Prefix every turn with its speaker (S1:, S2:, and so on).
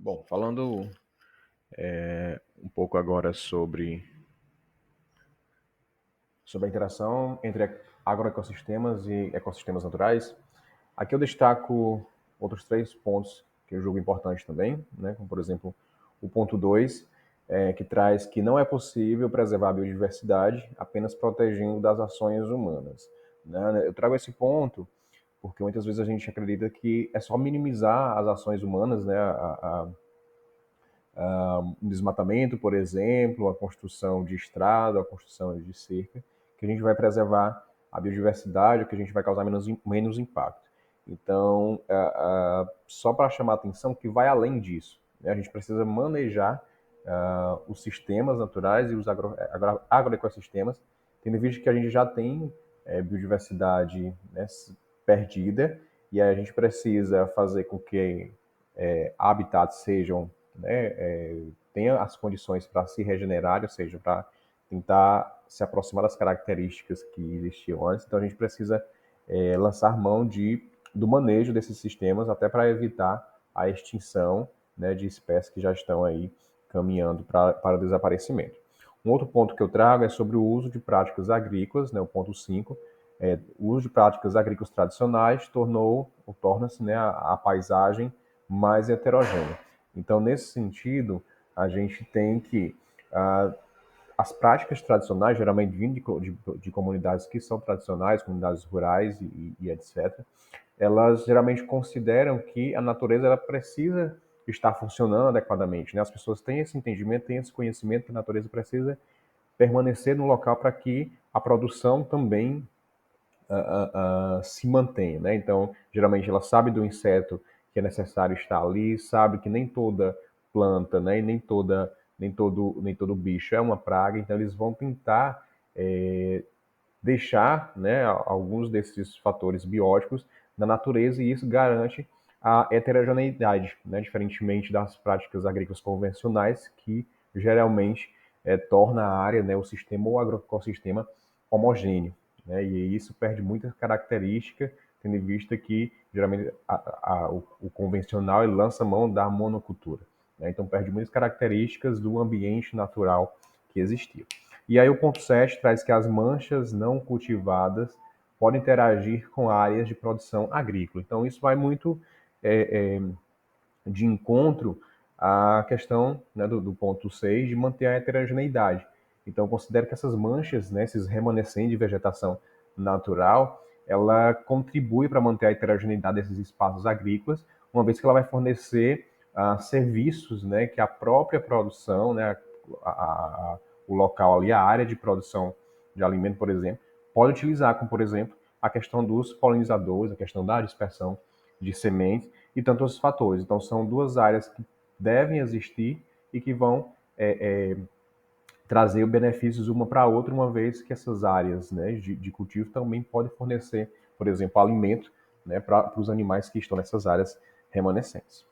S1: Bom, falando um pouco agora sobre a interação entre agroecossistemas e ecossistemas naturais, aqui eu destaco outros três pontos que eu julgo importantes também, né? Como, por exemplo, o ponto 2, que traz que não é possível preservar a biodiversidade apenas protegendo das ações humanas, né? Eu trago esse ponto porque muitas vezes a gente acredita que é só minimizar as ações humanas, né? Um desmatamento, por exemplo, a construção de estrada, a construção de cerca, que a gente vai preservar a biodiversidade, que a gente vai causar menos impacto. Então, só para chamar a atenção que vai além disso, né? A gente precisa manejar os sistemas naturais e os agroecossistemas, tendo em vista que a gente já tem biodiversidade, né, perdida, e aí a gente precisa fazer com que habitats sejam, né, tenha as condições para se regenerar, ou seja, para tentar se aproximar das características que existiam antes. Então a gente precisa lançar mão do manejo desses sistemas até para evitar a extinção, né, de espécies que já estão aí caminhando para o desaparecimento. Um outro ponto que eu trago é sobre o uso de práticas agrícolas, né, o ponto 5. O uso de práticas agrícolas tradicionais torna-se, né, a paisagem mais heterogênea. Então, nesse sentido, a gente tem que as práticas tradicionais, geralmente vindo de comunidades que são tradicionais, comunidades rurais e etc., elas geralmente consideram que a natureza ela precisa estar funcionando adequadamente, né? As pessoas têm esse entendimento, têm esse conhecimento que a natureza precisa permanecer no local para que a produção também se mantenha, né? Então, geralmente ela sabe do inseto que é necessário estar ali, sabe que nem toda planta, né, e nem todo bicho é uma praga, então eles vão tentar deixar, né, alguns desses fatores bióticos na natureza e isso garante a heterogeneidade, né, diferentemente das práticas agrícolas convencionais que geralmente torna a área, né, o sistema ou agroecossistema homogêneo, né, e isso perde muita característica, tendo em vista que geralmente o convencional ele lança mão da monocultura, né, então perde muitas características do ambiente natural que existia. E aí o ponto 7 traz que as manchas não cultivadas podem interagir com áreas de produção agrícola. Então isso vai muito de encontro à questão, né, do ponto 6 de manter a heterogeneidade. Então eu considero que essas manchas, né, esses remanescentes de vegetação natural, ela contribui para manter a heterogeneidade desses espaços agrícolas, uma vez que ela vai fornecer serviços, né, que a própria produção, né, o local ali, a área de produção de alimento, por exemplo, pode utilizar, como por exemplo a questão dos polinizadores, a questão da dispersão de sementes e tantos outros fatores. Então são duas áreas que devem existir e que vão trazer benefícios uma para a outra, uma vez que essas áreas, né, de cultivo também podem fornecer, por exemplo, alimento, né, para os animais que estão nessas áreas remanescentes.